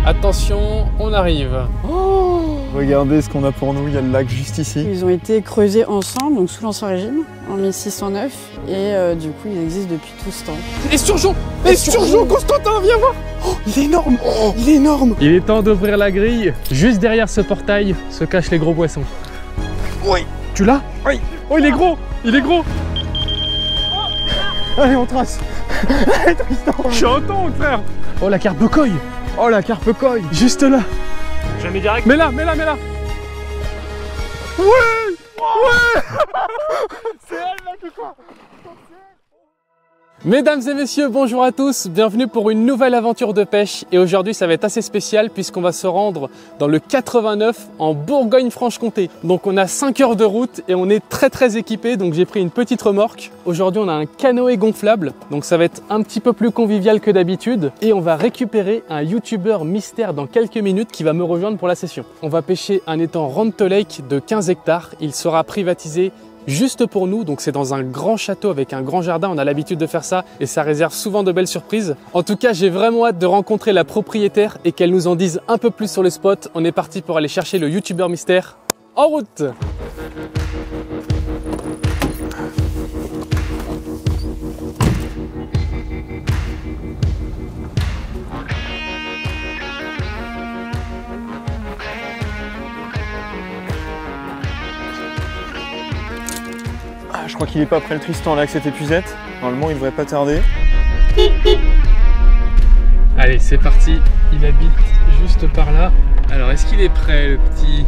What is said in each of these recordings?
Attention, on arrive. Oh, regardez ce qu'on a pour nous, il y a le lac juste ici. Ils ont été creusés ensemble, donc sous l'Ancien Régime, en 1609, et du coup ils existent depuis tout ce temps. Esturgeon, Constantin, viens voir. Oh, il est énorme, oh, il est énorme. Il est temps d'ouvrir la grille. Juste derrière ce portail se cachent les gros poissons. Oui. Tu l'as? Oui. Oh, il est gros, il est gros. Allez, on trace. Tristan. Je suis en temps, frère. Oh, la carpe coille. Oh, la carpe coille. Juste là. Jamais direct. Mets là. Ouais. C'est elle là que quoi? Mesdames et messieurs, bonjour à tous, bienvenue pour une nouvelle aventure de pêche. Et aujourd'hui ça va être assez spécial puisqu'on va se rendre dans le 89 en Bourgogne-Franche-Comté. Donc on a 5 heures de route et on est très équipé, donc j'ai pris une petite remorque. Aujourd'hui on a un canoë gonflable, donc ça va être un petit peu plus convivial que d'habitude. Et on va récupérer un youtubeur mystère dans quelques minutes qui va me rejoindre pour la session. On va pêcher un étang Ronto Lake de 15 hectares, il sera privatisé juste pour nous, donc c'est dans un grand château avec un grand jardin, on a l'habitude de faire ça et ça réserve souvent de belles surprises. En tout cas, j'ai vraiment hâte de rencontrer la propriétaire et qu'elle nous en dise un peu plus sur le spot. On est parti pour aller chercher le youtubeur mystère. En route! Je crois qu'il est pas prêt le Tristan là avec cette épuisette. Normalement il devrait pas tarder. Allez, c'est parti. Il habite juste par là. Alors, est-ce qu'il est prêt, le petit?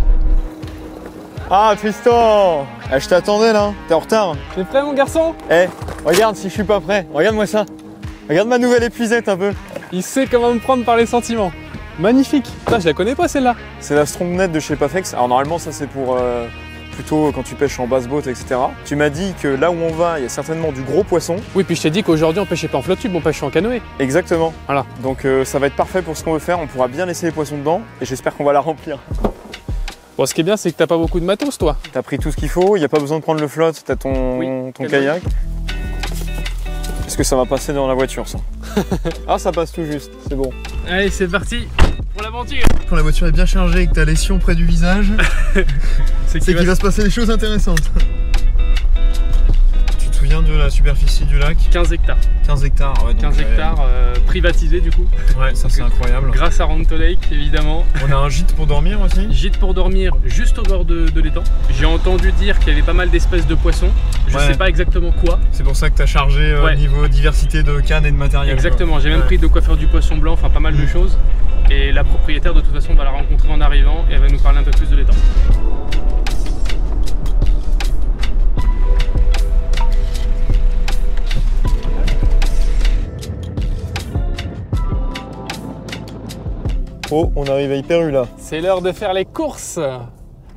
Ah Tristan, je t'attendais là, t'es en retard. T'es prêt, mon garçon? Regarde si je suis pas prêt, regarde-moi ça. Regarde ma nouvelle épuisette un peu. Il sait comment me prendre par les sentiments. Magnifique. Putain, je la connais pas celle-là. C'est la Strongnet de chez Pafex. Alors normalement ça c'est pour plutôt quand tu pêches en basse boat, etc. Tu m'as dit que là où on va, il y a certainement du gros poisson. Oui, puis je t'ai dit qu'aujourd'hui on pêchait pas en flotte tube, on pêche en canoë. Exactement. Voilà. Donc ça va être parfait pour ce qu'on veut faire, on pourra bien laisser les poissons dedans et j'espère qu'on va la remplir. Bon, ce qui est bien, c'est que t'as pas beaucoup de matos, toi. T'as pris tout ce qu'il faut, il n'y a pas besoin de prendre le flotte, t'as ton kayak. Est-ce que ça va passer dans la voiture ça? Ah, ça passe tout juste, c'est bon. Allez, c'est parti pour l'aventure. Quand la voiture est bien chargée et que t'as les sions près du visage, c'est qu'il va se passer des choses intéressantes. Tu te souviens de la superficie du lac? 15 hectares. 15 hectares, ouais. 15 hectares privatisés du coup. Ouais, ça c'est incroyable. Grâce à Ronto Lake, évidemment. On a un gîte pour dormir aussi? Gîte pour dormir juste au bord de l'étang. J'ai entendu dire qu'il y avait pas mal d'espèces de poissons. Je sais pas exactement quoi. C'est pour ça que tu as chargé niveau diversité de cannes et de matériel. Exactement, j'ai même pris de quoi faire du poisson blanc, enfin pas mal de choses. Et la propriétaire de toute façon on va la rencontrer en arrivant et elle va nous parler un peu plus de l'étang. Oh, on arrive à Hyper-U là. C'est l'heure de faire les courses.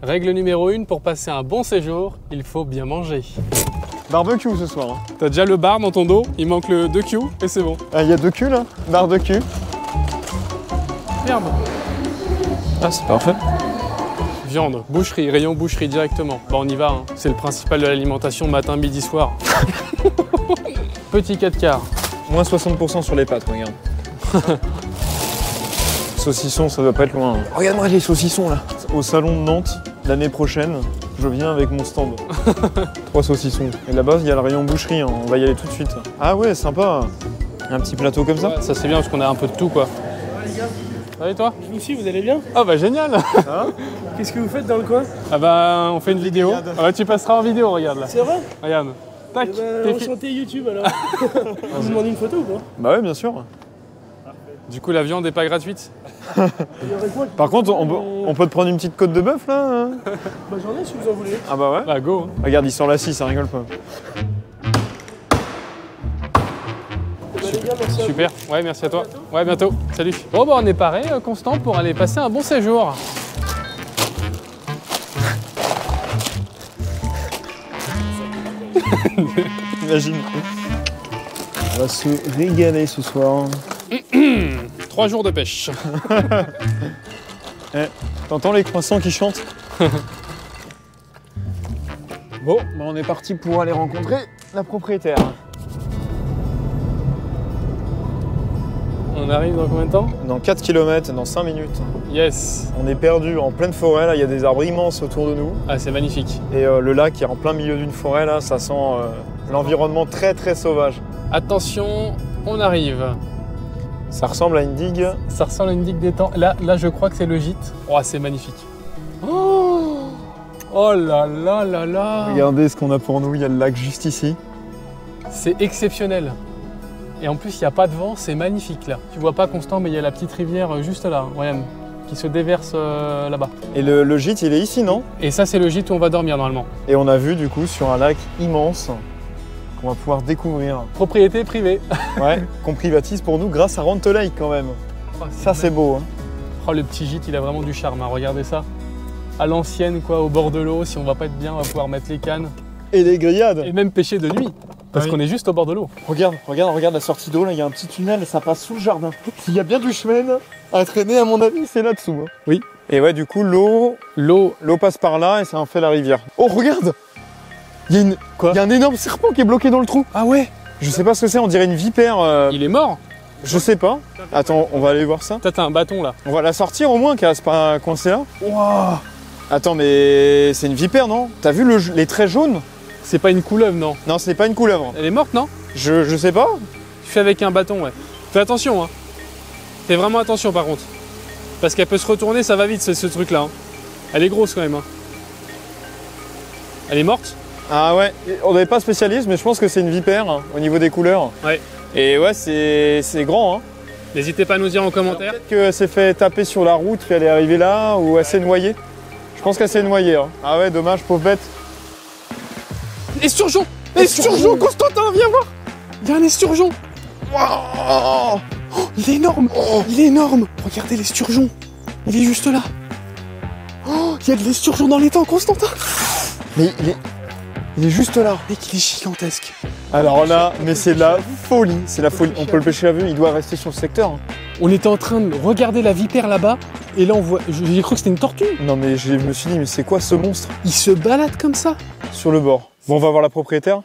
Règle numéro 1, pour passer un bon séjour, il faut bien manger. Barbecue ce soir. Hein. T'as déjà le bar dans ton dos, il manque le 2Q et c'est bon. Ah, il y a 2 Q là? Barbecue. Merde. Ah, c'est parfait. Viande, boucherie, rayon boucherie directement. Bon, on y va, hein. C'est le principal de l'alimentation matin, midi, soir. Petit 4 quarts. Moins 60% sur les pâtes, regarde. Saucisson, ça doit pas être loin. Hein. Regarde-moi les saucissons là. Au salon de Nantes, l'année prochaine, je viens avec mon stand. 3 saucissons. Et là-bas, il y a le rayon boucherie, hein. On va y aller tout de suite. Ah ouais, sympa. Un petit plateau comme ça. Ouais, ça c'est bien parce qu'on a un peu de tout quoi. Ouais, les gars. Ça va et toi? Je vous suis, vous allez bien? Ah bah génial. Qu'est-ce que vous faites dans le coin? Ah bah on fait une vidéo. Ah bah tu passeras en vidéo, regarde là. C'est vrai? Regarde. Tac. Enchanté YouTube alors. On vous demande une photo ou pas? Bah ouais, bien sûr. Du coup la viande n'est pas gratuite. Il y aurait quoi? Par contre, on peut te prendre une petite côte de bœuf là hein? Bah j'en ai si vous en voulez. Ah bah ouais. Bah go. Regarde, il sort la scie, ça rigole pas. Bah, les gars, merci à Super, ouais merci à toi. Ouais bientôt, salut. Bon bah on est paré Constant pour aller passer un bon séjour. Imagine. On va se régaler ce soir. 3 jours de pêche. T'entends les croissants qui chantent? Bon, bah on est parti pour aller rencontrer la propriétaire. On arrive dans combien de temps? Dans 4 km, dans 5 minutes. Yes. On est perdu en pleine forêt, là, il y a des arbres immenses autour de nous. Ah, c'est magnifique. Et le lac qui est en plein milieu d'une forêt, là, ça sent l'environnement très très sauvage. Attention, on arrive. Ça ressemble à une digue. Ça ressemble à une digue d'étang. Là, je crois que c'est le gîte. Oh, c'est magnifique. Oh là là là là. Regardez ce qu'on a pour nous, il y a le lac juste ici. C'est exceptionnel. Et en plus, il n'y a pas de vent, c'est magnifique là. Tu vois pas Constant, mais il y a la petite rivière juste là, regarde, qui se déverse là-bas. Et le gîte, il est ici, non? Et ça, c'est le gîte où on va dormir normalement. Et on a vu du coup sur un lac immense qu'on va pouvoir découvrir. Propriété privée. Ouais, qu'on privatise pour nous grâce à Rente Lake quand même. Oh, Ça, c'est beau. Hein. Oh, le petit gîte, il a vraiment du charme, hein. Regardez ça. À l'ancienne, quoi, au bord de l'eau. Si on va pas être bien, on va pouvoir mettre les cannes. Et les grillades. Et même pêcher de nuit. Parce qu'on est juste au bord de l'eau. Regarde la sortie d'eau, là, il y a un petit tunnel, ça passe sous le jardin. Il y a bien du chemin à traîner, à mon avis, c'est là-dessous. Hein. Oui. Et ouais, du coup, l'eau passe par là et ça en fait la rivière. Oh, regarde! Il y a Quoi? Il y a un énorme serpent qui est bloqué dans le trou. Ah ouais? Je sais pas ce que c'est, on dirait une vipère. Il est mort? Je sais pas. Attends, on va aller voir ça. T'as un bâton là. On va la sortir au moins, qu'elle reste pas coincée là. Waouh! Attends, mais c'est une vipère, non? T'as vu les traits jaunes? C'est pas une couleuvre, non? Non, c'est pas une couleuvre. Elle est morte, non? Je sais pas. Tu fais avec un bâton, ouais. Fais attention, hein. Fais vraiment attention par contre. Parce qu'elle peut se retourner, ça va vite ce truc-là. Hein. Elle est grosse quand même. Hein. Elle est morte? Ah ouais, on n'avait pas spécialiste, mais je pense que c'est une vipère hein, au niveau des couleurs. Ouais. Et ouais, c'est grand. Hein. N'hésitez pas à nous dire en commentaire. Peut-être qu'elle s'est fait taper sur la route, puis elle est arrivée là, ou elle s'est noyée. Je pense qu'elle s'est noyée. Hein. Ah ouais, dommage, pauvre bête. Esturgeon! Esturgeon, Constantin, viens voir! Il y a un esturgeon! Wow. Oh, il est énorme! Il est énorme! Regardez l'esturgeon! Il est juste là! Oh, il y a de l'esturgeon dans l'étang, Constantin! Mais il est juste là. Mec, il est gigantesque! Alors là, mais c'est la folie, c'est la folie. On peut le pêcher à vue, il doit rester sur le secteur. Hein. On était en train de regarder la vipère là-bas, et là on voit. J'ai cru que c'était une tortue! Non mais je me suis dit, mais c'est quoi ce monstre? Il se balade comme ça! Sur le bord. Bon, on va voir la propriétaire.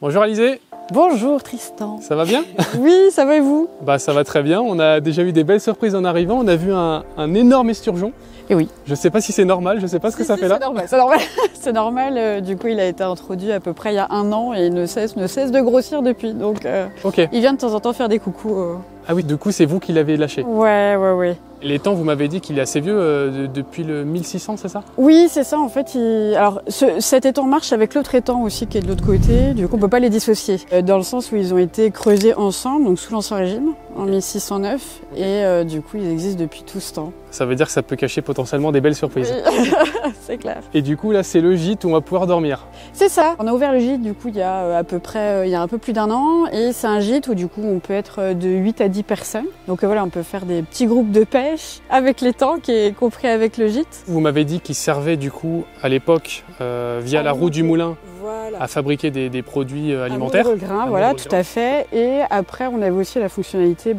Bonjour Alizé! Bonjour Tristan. Ça va bien? Oui, ça va et vous? Bah ça va très bien, on a déjà eu des belles surprises en arrivant, on a vu un énorme esturgeon. Et oui. Je sais pas si c'est normal, je sais pas ce que ça fait là. C'est normal, c'est normal. C'est normal, du coup il a été introduit à peu près il y a 1 an et il ne cesse de grossir depuis. Donc Ok. il vient de temps en temps faire des coucous. Ah oui, du coup c'est vous qui l'avez lâché. Ouais. L'étang, vous m'avez dit qu'il est assez vieux, depuis le 1600, c'est ça? Oui, c'est ça en fait. Alors cet étang marche avec l'autre étang aussi qui est de l'autre côté, du coup on peut pas les dissocier. Dans le sens où ils ont été creusés ensemble, donc sous l'Ancien Régime, en 1609, et du coup ils existent depuis tout ce temps. Ça veut dire que ça peut cacher potentiellement des belles surprises. Oui. C'est clair. Et du coup là c'est le gîte où on va pouvoir dormir. C'est ça. On a ouvert le gîte du coup il y a à peu près, il y a un peu plus d'1 an, et c'est un gîte où du coup on peut être de 8 à 10 personnes. Donc voilà, on peut faire des petits groupes de pêche avec l'étang qui est compris avec le gîte. Vous m'avez dit qu'il servait du coup à l'époque via la roue du moulin Voilà. à fabriquer des produits alimentaires. Un grain, voilà, tout à fait. Et après, on avait aussi la fonctionnalité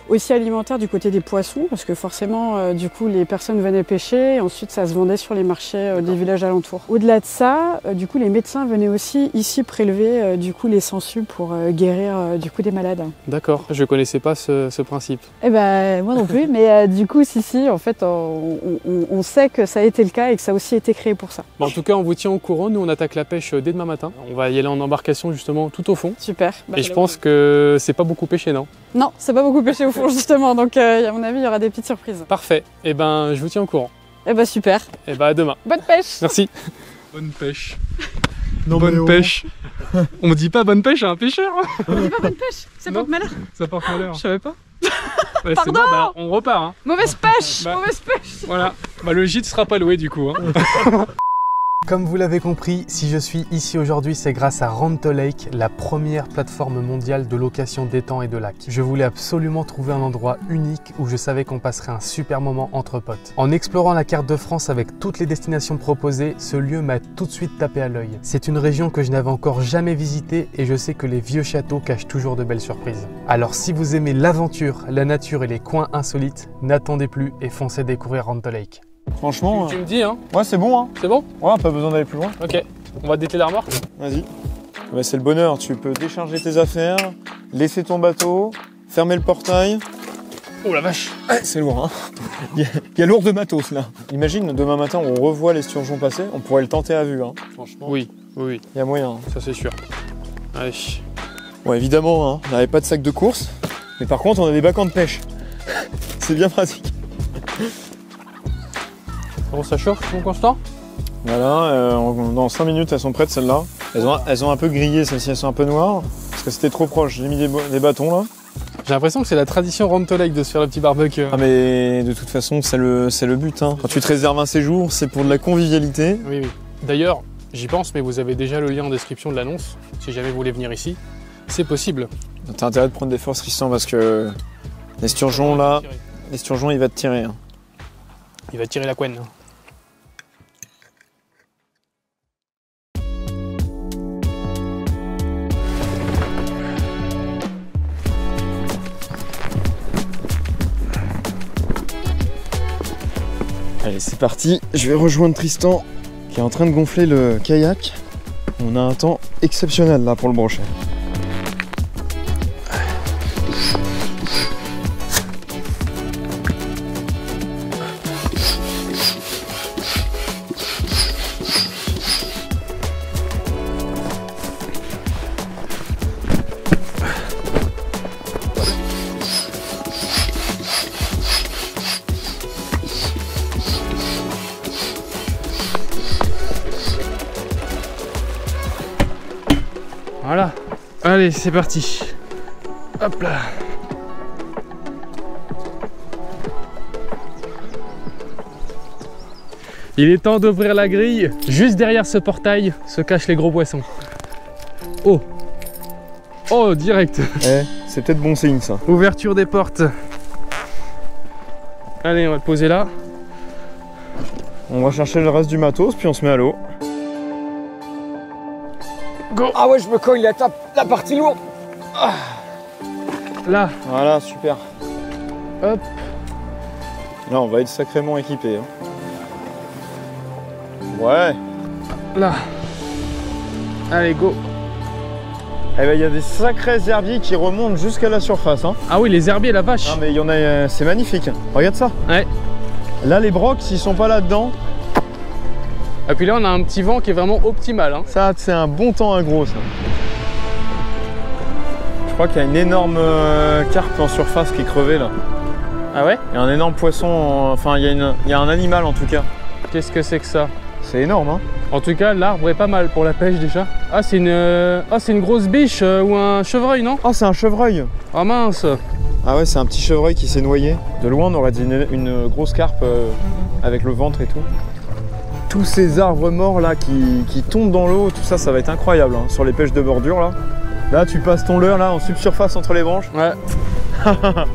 aussi alimentaire du côté des poissons, parce que forcément, du coup, les personnes venaient pêcher, et ensuite ça se vendait sur les marchés des villages alentours. Au-delà de ça, du coup, les médecins venaient aussi ici prélever du coup les sangsues pour guérir du coup des malades. D'accord, je connaissais pas ce principe. Eh ben, moi non plus, mais du coup, si, en fait, on sait que ça a été le cas et que ça a aussi été créé pour ça. Bon, en tout cas, on vous tient au courant. Nous, on attaque la pêche dès demain matin. On va y aller en embarcation justement tout au fond. Super. Et je pense que c'est pas beaucoup pêché, non? Non, c'est pas beaucoup pêché au fond justement, donc à mon avis, il y aura des petites surprises. Parfait. Et ben, je vous tiens au courant. Eh ben super. Et ben, à demain. Bonne pêche. Merci. Bonne pêche. Non, Bonne pêche. On dit pas bonne pêche à un pêcheur. On dit pas bonne pêche, ça Non. porte malheur. Ça part malheur. Je savais pas. Ouais, c'est Pardon. bon, bah, on repart. Hein. Mauvaise pêche, Bah. mauvaise pêche. Voilà. Bah, le gîte sera pas loué du coup. Hein. Comme vous l'avez compris, si je suis ici aujourd'hui, c'est grâce à Rente Lake, la première plateforme mondiale de location d'étangs et de lacs. Je voulais absolument trouver un endroit unique où je savais qu'on passerait un super moment entre potes. En explorant la carte de France avec toutes les destinations proposées, ce lieu m'a tout de suite tapé à l'œil. C'est une région que je n'avais encore jamais visitée et je sais que les vieux châteaux cachent toujours de belles surprises. Alors si vous aimez l'aventure, la nature et les coins insolites, n'attendez plus et foncez découvrir Rente Lake. Franchement, Tu me dis, hein? ouais, c'est bon. Hein. C'est bon? Ouais, pas besoin d'aller plus loin. Ok. On va dételer l'armoire. Vas-y. Bah, c'est le bonheur. Tu peux décharger tes affaires, laisser ton bateau, fermer le portail Oh la vache. C'est lourd, hein. Il y a lourd de matos là. Imagine, demain matin, on revoit l'esturgeon passer, on pourrait le tenter à vue, hein. Franchement. Oui, oui. Il y a moyen. Ça c'est sûr. Allez. Bon, évidemment, hein, on n'avait pas de sac de course, mais par contre, on a des bâcans de pêche. C'est bien pratique. Bon, ça chauffe, mon Constant? Voilà, dans 5 minutes, elles sont prêtes celles-là. Elles ont un peu grillé, celles-ci, elles sont un peu noires, parce que c'était trop proche. J'ai mis des bâtons là. J'ai l'impression que c'est la tradition Round to Lake de se faire le petit barbecue. Ah mais de toute façon, c'est le but, hein. Quand tu te réserves un séjour, c'est pour de la convivialité. Oui, oui. D'ailleurs, j'y pense, mais vous avez déjà le lien en description de l'annonce, si jamais vous voulez venir ici. C'est possible. T'as intérêt de prendre des forces, Tristan, parce que l'esturgeon là, l'esturgeon il va te tirer, hein. Il va tirer la couenne. Allez, c'est parti. Je vais rejoindre Tristan qui est en train de gonfler le kayak. On a un temps exceptionnel là pour le brochet. Voilà. Allez, c'est parti. Hop là. Il est temps d'ouvrir la grille. Juste derrière ce portail se cachent les gros poissons. Oh. Oh, direct. C'est peut-être bon signe ça. Ouverture des portes. Allez, on va le poser là. On va chercher le reste du matos, puis on se met à l'eau. Go. Ah ouais, je me cogne la partie lourde. Ah. Là. Voilà, super. Hop. Là, on va être sacrément équipé, hein. Ouais. Là. Allez, go. Eh ben, il y a des sacrés herbiers qui remontent jusqu'à la surface, hein. Ah oui, les herbiers, la vache. Ah, mais il y en a, c'est magnifique. Regarde ça. Ouais. Là, les brocs, s'ils sont pas là-dedans. Et puis là, on a un petit vent qui est vraiment optimal, hein. Ça, c'est un bon temps agro, ça. Je crois qu'il y a une énorme carpe en surface qui est crevée, là. Ah ouais? Il y a un énorme poisson, enfin, il y a un animal, en tout cas. Qu'est-ce que c'est que ça? C'est énorme, hein. En tout cas, l'arbre est pas mal pour la pêche déjà. Ah, c'est une grosse biche ou un chevreuil, non? Oh, c'est un chevreuil. Ah mince. Ah ouais, c'est un petit chevreuil qui s'est noyé. De loin, on aurait dit une grosse carpe avec le ventre et tout. Tous ces arbres morts là qui tombent dans l'eau, tout ça, ça va être incroyable, hein, sur les pêches de bordure là. Là, tu passes ton leurre là en subsurface entre les branches. Ouais.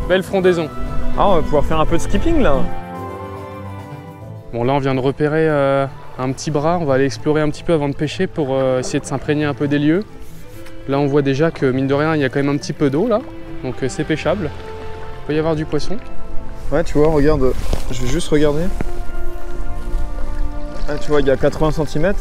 Belle frondaison. Ah, on va pouvoir faire un peu de skipping là. Bon, là, on vient de repérer un petit bras. On va aller explorer un petit peu avant de pêcher pour essayer de s'imprégner un peu des lieux. Là, on voit déjà que, mine de rien, il y a quand même un petit peu d'eau là. Donc, c'est pêchable. Il peut y avoir du poisson. Ouais, tu vois, regarde. Je vais juste regarder. Ah, tu vois, il y a 80 cm.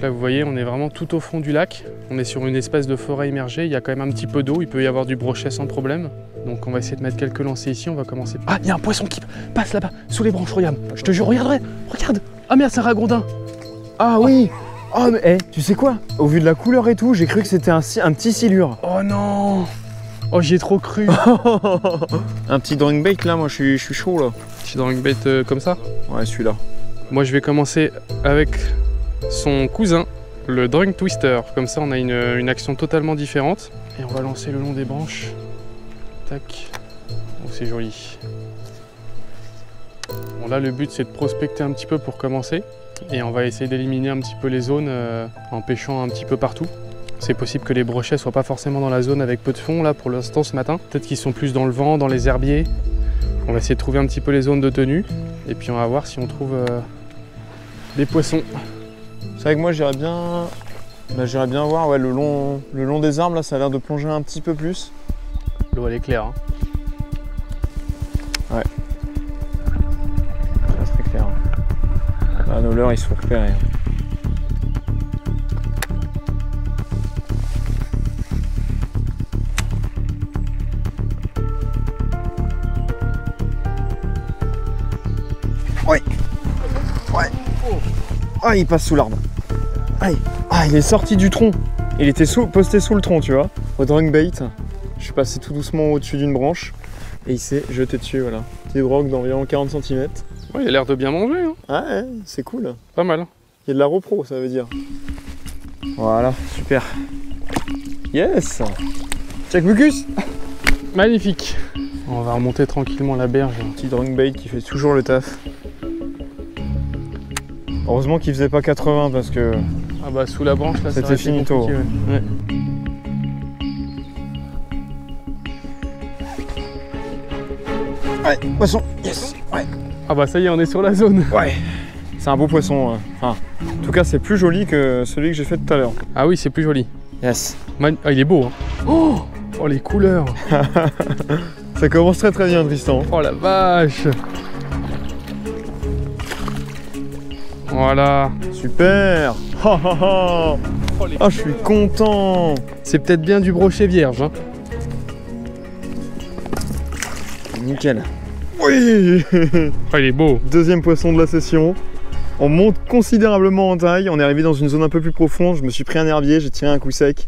Là, vous voyez, on est vraiment tout au fond du lac. On est sur une espèce de forêt immergée. Il y a quand même un petit peu d'eau. Il peut y avoir du brochet sans problème. Donc, on va essayer de mettre quelques lancers ici. On va commencer. Ah, il y a un poisson qui passe là-bas, sous les branches. Regarde. Je te jure, regarde. Ah merde, c'est un ragondin. Ah oui. Oh, mais tu sais quoi? Au vu de la couleur et tout, j'ai cru que c'était un petit silure. Oh non. Oh, j'y ai trop cru. Un petit drawing bait là, moi je suis chaud là. Petit drawing bait comme ça? Ouais, celui-là. Moi, je vais commencer avec son cousin, le drawing twister. Comme ça, on a une action totalement différente. Et on va lancer le long des branches. Tac. Oh, c'est joli. Bon, là, le but, c'est de prospecter un petit peu pour commencer. Et on va essayer d'éliminer un petit peu les zones en pêchant un petit peu partout. C'est possible que les brochets soient pas forcément dans la zone avec peu de fond là pour l'instant ce matin. Peut-être qu'ils sont plus dans le vent, dans les herbiers. On va essayer de trouver un petit peu les zones de tenue. Et puis on va voir si on trouve des poissons. C'est vrai que moi j'irais bien voir ouais, le long des arbres là, ça a l'air de plonger un petit peu plus. L'eau elle est claire. Hein. Ouais. Très très clair. Là nos leurres ils sont repérés. Ah, il passe sous l'arbre. Aïe. Ah, il est sorti du tronc. Il était posté sous le tronc, tu vois. Au drag bait, je suis passé tout doucement au-dessus d'une branche et il s'est jeté dessus, voilà. Petit drog d'environ 40 cm. Ouais, il a l'air de bien manger. Hein. Ah ouais, c'est cool. Pas mal. Il y a de la repro, ça veut dire. Voilà, super. Yes. Check mucus. Magnifique. On va remonter tranquillement la berge. Petit drag bait qui fait toujours le taf. Heureusement qu'il faisait pas 80 parce que Ah bah sous la branche là, ça c'était aurait été finito. compliqué, ouais. Ouais, poisson, yes. Ouais. Ah bah ça y est, on est sur la zone. Ouais. C'est un beau poisson. Enfin, en tout cas, c'est plus joli que celui que j'ai fait tout à l'heure. Ah oui, c'est plus joli. Yes. Ah, il est beau. Hein. Oh, les couleurs. Ça commence très très bien, Tristan. Oh la vache. Voilà. Super. Ah, je suis content. C'est peut-être bien du brochet vierge. Hein. Nickel. Oui. Oh, il est beau. Deuxième poisson de la session. On monte considérablement en taille. On est arrivé dans une zone un peu plus profonde. Je me suis pris un herbier, j'ai tiré un coup sec.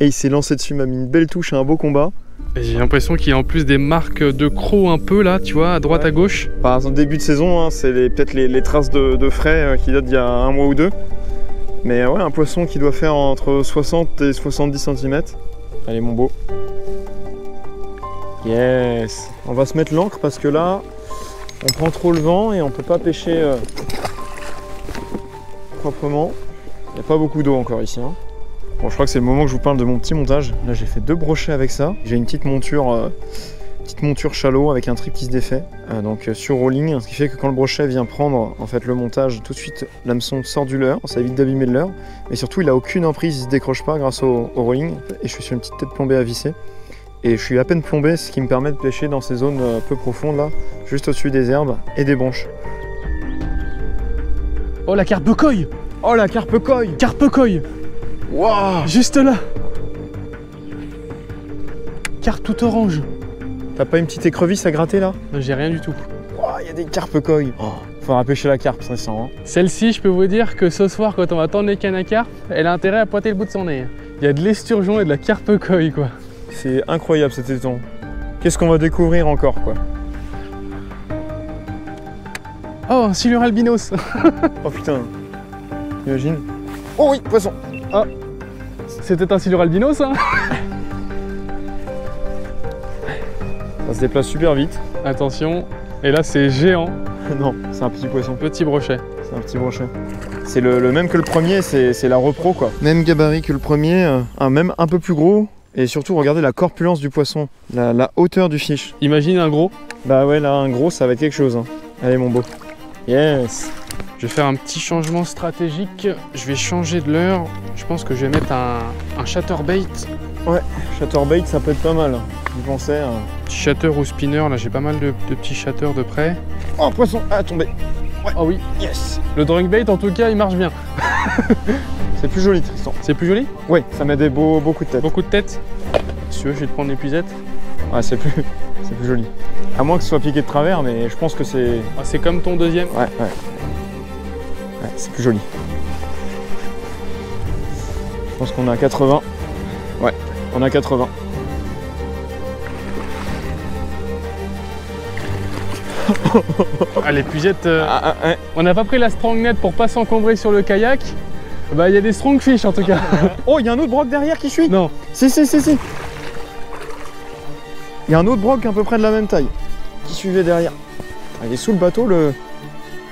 Et il s'est lancé dessus, m'a mis une belle touche et un beau combat. J'ai l'impression qu'il y a en plus des marques de crocs un peu là, tu vois, à droite, ouais. À gauche. Par exemple, début de saison, hein, c'est peut-être les traces de frais qui datent d'il y a un mois ou deux. Mais ouais, un poisson qui doit faire entre 60 et 70 cm. Allez mon beau. Yes. On va se mettre l'ancre parce que là, on prend trop le vent et on peut pas pêcher proprement. Il n'y a pas beaucoup d'eau encore ici. Hein. Bon, je crois que c'est le moment que je vous parle de mon petit montage. Là, j'ai fait 2 brochets avec ça. J'ai une petite monture shallow avec un trip qui se défait, donc sur rolling, ce qui fait que quand le brochet vient prendre en fait le montage, tout de suite l'hameçon sort du leurre, ça évite d'abîmer le leurre, mais surtout il a aucune emprise, il se décroche pas grâce au rolling, et je suis sur une petite tête plombée à visser, et je suis à peine plombé, ce qui me permet de pêcher dans ces zones peu profondes là, juste au-dessus des herbes et des branches. Oh la carpe coille. Oh la carpe coille. Carpe coille. Waouh. Juste là. Carpe tout orange. T'as pas une petite écrevisse à gratter là? J'ai rien du tout. Il y a des carpes coilles. Oh, faudra pêcher la carpe, ça sent. Hein. Celle-ci, je peux vous dire que ce soir, quand on va tendre les cannes à carpe, elle a intérêt à pointer le bout de son nez. Il y a de l'esturgeon et de la carpe coille, quoi. C'est incroyable cet étang. Qu'est-ce qu'on va découvrir encore, quoi? Oh, un silure albinos. Oh putain. Imagine. Oh oui, poisson. Ah, c'était un silure albinos, hein. Ça se déplace super vite. Attention, et là c'est géant. Non, c'est un petit poisson. Petit brochet. C'est un petit brochet. C'est le même que le premier, c'est la repro quoi. Même gabarit que le premier, même un peu plus gros. Et surtout, regardez la corpulence du poisson, la hauteur du fiche. Imagine un gros. Bah ouais, là un gros, ça va être quelque chose. Hein. Allez mon beau. Yes. Je vais faire un petit changement stratégique. Je vais changer de leurre. Je pense que je vais mettre un chatterbait. Ouais, chatterbait, ça peut être pas mal. Je pensais. Petit chatter ou spinner, là j'ai pas mal de petits chatters de près. Oh, poisson, ah, tombé. Ouais. Oh oui. Yes. Le drunk-bait en tout cas, il marche bien. C'est plus joli, Tristan. C'est plus joli? Oui, ça met des beaux coups de tête. Beaucoup de tête. Si tu veux, je vais te prendre l'épuisette. Ouais, c'est plus joli. À moins que ce soit piqué de travers, mais je pense que c'est... Ah, c'est comme ton deuxième? Ouais, ouais. Ouais, c'est plus joli. Je pense qu'on est à 80. Ouais, on est à 80. Ah, l'épuisette, on n'a pas pris la strong net pour pas s'encombrer sur le kayak. Bah, il y a des strong fish en tout cas. Oh, il y a un autre broc derrière qui suit? Non. Si. Il y a un autre broc à peu près de la même taille qui suivait derrière. Ah, il est sous le bateau, le...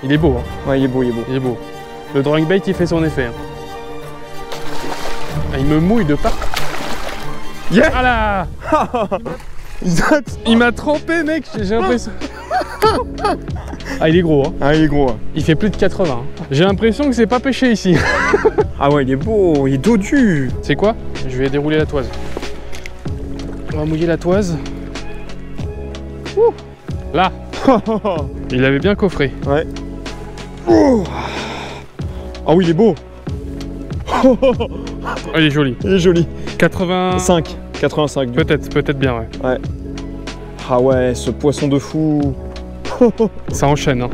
Il est beau, hein. Ouais, il est beau. Il est beau. Le drunk-bait, il fait son effet. Hein. Ah, il me mouille de part. Yeah. Voilà. Il m'a trempé, mec, j'ai l'impression. Ah, il est gros, hein. Ah, il est gros. Hein. Il fait plus de 80. Hein. J'ai l'impression que c'est pas pêché ici. Ah ouais, il est beau, il est dodu. C'est quoi? Je vais dérouler la toise. On va mouiller la toise. Ouh. Là. Il avait bien coffré. Ouais. Oh. Ah oui, il est beau. Oh, il est joli. Il est joli. 85. 85. Peut-être bien, ouais. Ouais. Ah ouais, ce poisson de fou. Ça enchaîne, hein.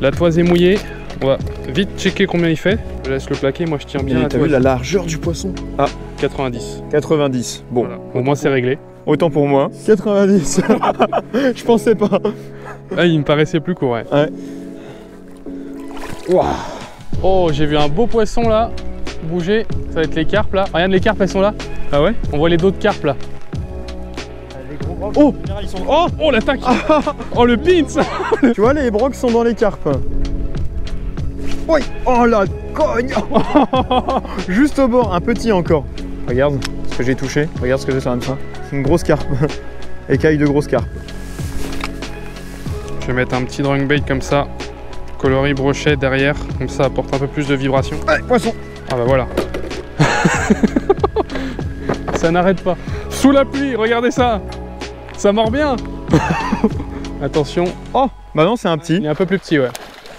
La toise est mouillée. On va vite checker combien il fait. Je laisse le plaquer, moi je tiens bien. T'as vu la largeur du poisson? Ah, 90. 90. Bon, Voilà. Au moins c'est réglé. autant pour moi. 90. Je pensais pas. Ah, il me paraissait plus court, ouais. Ouais. Wow. Oh, j'ai vu un beau poisson là, bouger. Ça va être les carpes là. Regarde, les carpes elles sont là. Ah ouais? On voit les dos de carpes là. Oh, Ils sont... Oh l'attaque. Oh le pins. tu vois, les brocs sont dans les carpes. Oui. Oh la cogne. Juste au bord, un petit encore. Regarde ce que j'ai touché. Regarde ce que j'ai sur un fin. C'est une grosse carpe. Écaille de grosse carpe. Je vais mettre un petit drawing bait comme ça. Coloris brochet derrière. Comme ça apporte un peu plus de vibration. Allez, poisson. Ah bah voilà. Ça n'arrête pas. Sous la pluie, regardez ça. Ça mord bien. Attention. Oh, bah non, c'est un petit. Il est un peu plus petit, ouais.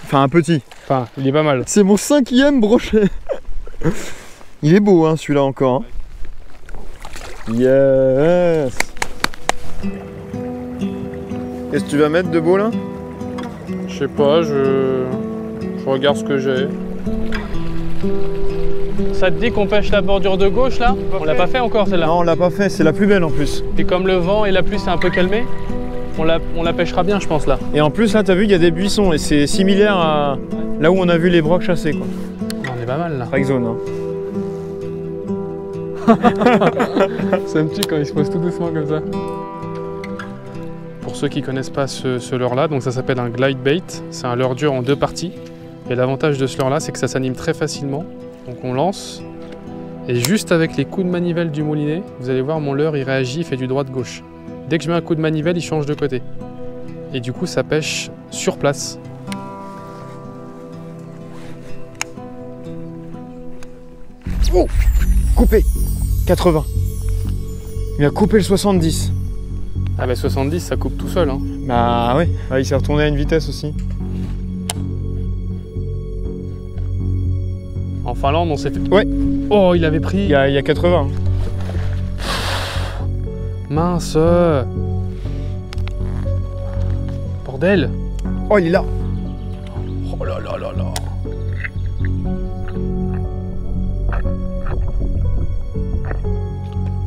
Enfin, un petit. Enfin, il est pas mal. C'est mon 5e brochet. Il est beau, hein, celui-là encore. Hein. Yes. Qu'est-ce que tu vas mettre de beau là? Je sais pas, je regarde ce que j'ai. Ça te dit qu'on pêche la bordure de gauche là? On l'a pas fait encore celle-là. Non, on l'a pas fait, c'est la plus belle en plus. Et comme le vent et la pluie s'est un peu calmé, on la pêchera bien je pense là. Et en plus là, t'as vu, il y a des buissons et c'est similaire à là où on a vu les brocs chasser quoi. On est pas mal là. Strike zone. Hein. Ça me tue quand il se pose tout doucement comme ça. Pour ceux qui connaissent pas ce leurre là, donc ça s'appelle un glide bait. C'est un leurre dur en 2 parties. Et l'avantage de ce leurre là, c'est que ça s'anime très facilement. Donc on lance. Et juste avec les coups de manivelle du moulinet, vous allez voir mon leurre il réagit, il fait du droite-gauche. Dès que je mets un coup de manivelle, il change de côté. Et du coup ça pêche sur place. Oh, coupé. 80. Il a coupé le 70. Ah bah 70 ça coupe tout seul hein. Bah ouais, ah, il s'est retourné à une vitesse aussi. En Finlande on s'est fait... Ouais. Oh il avait pris... Il y a 80. Mince. Bordel. Oh il est là. Oh là là là là.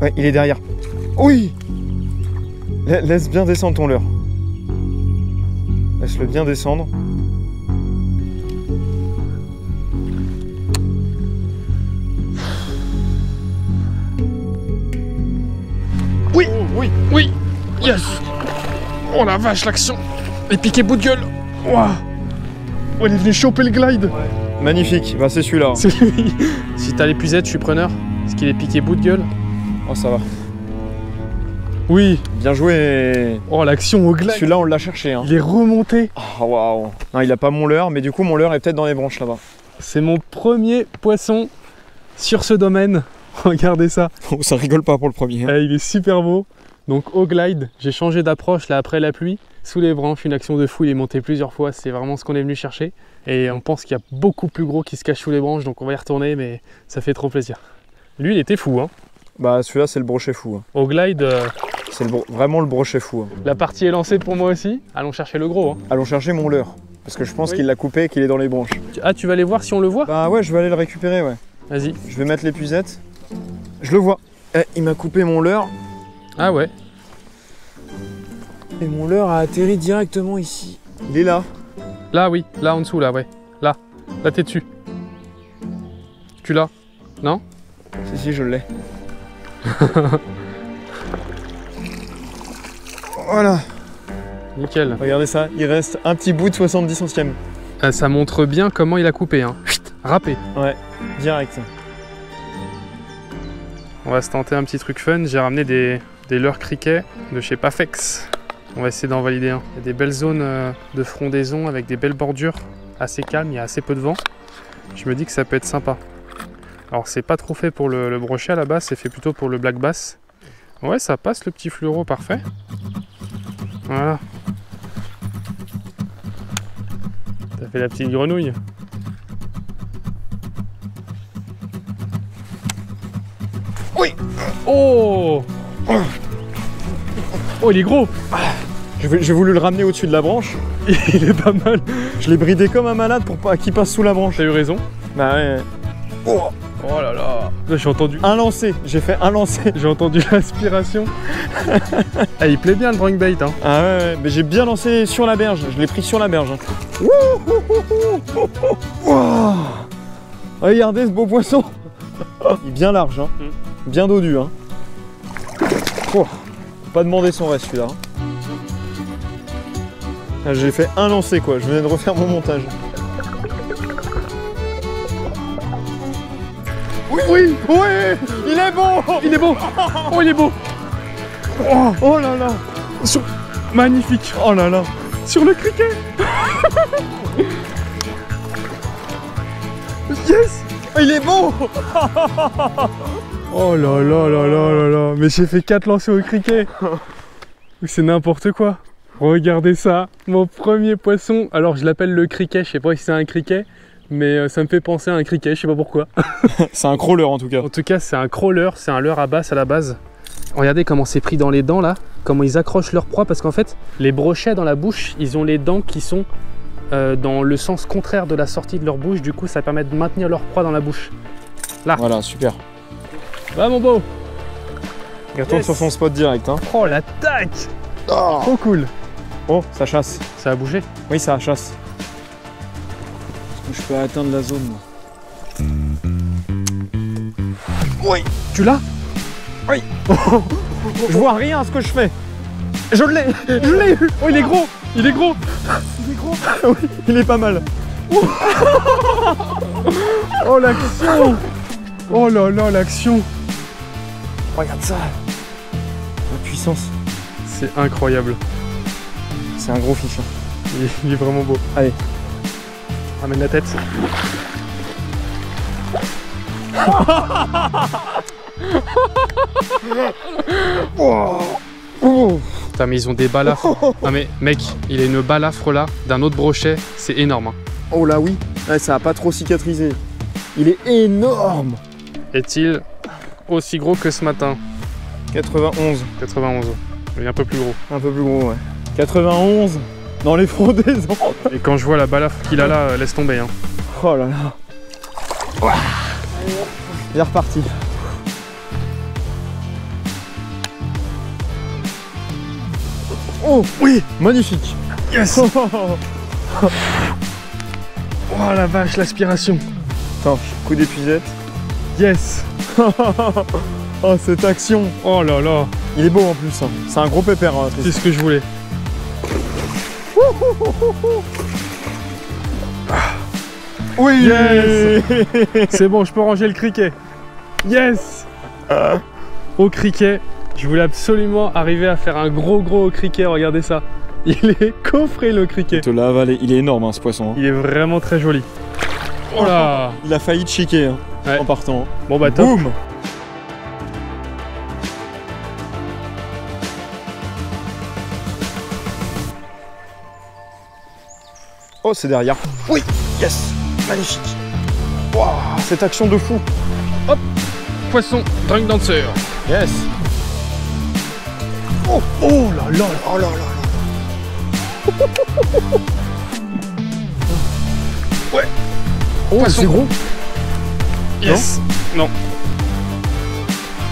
Ouais, il est derrière. Oui. Laisse bien descendre ton leurre. Laisse-le bien descendre. Oui, oui, oui. Yes. Oh la vache, l'action. Et piqué bout de gueule. Ouah. Oh, il est venu choper le glide. Magnifique, bah c'est celui-là. C'est lui. Si t'as l'épuisette, je suis preneur. Est-ce qu'il est piqué bout de gueule? Oh ça va. Oui. Bien joué. Oh l'action au glide. Celui-là on l'a cherché. Hein. Il est remonté. Oh waouh. Non il a pas mon leurre, mais du coup mon leurre est peut-être dans les branches là-bas. C'est mon premier poisson sur ce domaine. Regardez ça. Oh, ça rigole pas pour le premier. Hein. Il est super beau. Donc au glide, j'ai changé d'approche là après la pluie. Sous les branches, une action de fou, il est monté plusieurs fois. C'est vraiment ce qu'on est venu chercher. Et on pense qu'il y a beaucoup plus gros qui se cache sous les branches. Donc on va y retourner, mais ça fait trop plaisir. Lui, il était fou. Hein. Bah celui-là c'est le brochet fou. Hein. Au glide, c'est vraiment le brochet fou. Hein. La partie est lancée pour moi aussi. Allons chercher le gros. Hein. Allons chercher mon leurre. Parce que je pense qu'il l'a coupé et qu'il est dans les branches. Ah, tu vas aller voir si on le voit? Bah ouais, je vais aller le récupérer, ouais. Vas-y. Je vais mettre l'épuisette. Je le vois. Il m'a coupé mon leurre. Ah ouais. Et mon leurre a atterri directement ici. Il est là. Là, oui. Là, en dessous, là, ouais. Là. Là, t'es dessus. Tu l'as? Non? Si, je l'ai. Voilà. Nickel. Regardez ça, il reste un petit bout de 70 centièmes. Ça montre bien comment il a coupé. Hein. Râpé. Ouais, direct. On va se tenter un petit truc fun. J'ai ramené des leurres criquets de chez Pafex. On va essayer d'en valider un. Il y a des belles zones de frondaison avec des belles bordures. Assez calmes, il y a assez peu de vent. Je me dis que ça peut être sympa. Alors c'est pas trop fait pour le brochet à la base, c'est fait plutôt pour le black bass. Ouais, ça passe le petit fluoro, parfait. Voilà. T'as fait la petite grenouille. Oui. Oh. Oh, il est gros. J'ai voulu le ramener au-dessus de la branche. Il est pas mal. Je l'ai bridé comme un malade pour pas qu'il passe sous la branche. T'as eu raison. Bah ouais. Oh, oh là là. Là j'ai entendu. Un lancer, j'ai fait un lancer. J'ai entendu l'aspiration. Ah, il plaît bien le drawing bait hein. Ah ouais, mais j'ai bien lancé sur la berge. Je l'ai pris sur la berge. Wow. Regardez ce beau poisson. Il est bien large, hein. Bien dodu. Hein. Oh. Faut pas demander son reste celui-là. Ah, j'ai fait un lancer quoi, je venais de refaire mon montage. Oui, oui, oui, il est bon. Il est beau. Oh il est beau. Oh, oh là là. Magnifique. Oh là là. Sur le criquet. Yes. Il est bon. Oh là là là là là là. Mais j'ai fait 4 lancers au criquet. C'est n'importe quoi. Regardez ça. Mon premier poisson. Alors je l'appelle le criquet. Je sais pas si c'est un criquet. Mais ça me fait penser à un criquet. Je sais pas pourquoi. C'est un crawler en tout cas. En tout cas c'est un crawler. C'est un leurre à basse à la base. Regardez comment c'est pris dans les dents là. Comment ils accrochent leur proie. Parce qu'en fait les brochets dans la bouche, ils ont les dents qui sont dans le sens contraire de la sortie de leur bouche. Du coup ça permet de maintenir leur proie dans la bouche. Là. Voilà, super. Va mon beau. Il retourne sur son spot direct. Hein. Oh l'attaque. Oh. Trop cool. Oh, ça chasse. Ça a bougé. Oui, ça chasse. Est-ce que je peux atteindre la zone? Oui. Tu l'as? Oui. Je vois rien à ce que je fais. Je l'ai eu. Oh il est gros. Il est gros. Il est gros. Oui, il est pas mal. Oh l'action. Oh là là l'action. Regarde ça. La puissance. C'est incroyable. C'est un gros fiche. Hein. Il est vraiment beau. Allez. Ramène la tête. Oh. Oh. Putain mais ils ont des balafres. Ah mais mec, il a une balafre là d'un autre brochet. C'est énorme. Hein. Oh là oui. Ouais, ça a pas trop cicatrisé. Il est énorme. Est-il aussi gros que ce matin? 91. 91. Il est un peu plus gros. Un peu plus gros, ouais. 91 dans les frondaisons. Et quand je vois la balafre qu'il a là, laisse tomber. Hein. Oh là là. Ouah. Il est reparti. Oh oui, magnifique. Yes. Oh la vache, l'aspiration. Attends, coup d'épuisette. Yes. Oh cette action. Oh là là. Il est beau en plus. Hein. C'est un gros pépère. Hein, c'est ce que je voulais. Oui. Yes. C'est bon, je peux ranger le criquet. Yes. Au criquet. Je voulais absolument arriver à faire un gros criquet. Regardez ça. Il est coffré le criquet. Il te l'a avalé. Il est énorme hein, ce poisson. Hein. Il est vraiment très joli. Oh là. Il a failli te chiquer hein, ouais. En partant. Hein. Bon bah top. Boum. Oh c'est derrière. Oui. Yes. Magnifique. Wow, cette action de fou. Hop. Poisson. Drunk dancer. Yes. Oh, oh là là. Oh là là. Ouais. Oh, c'est gros. Yes. Non.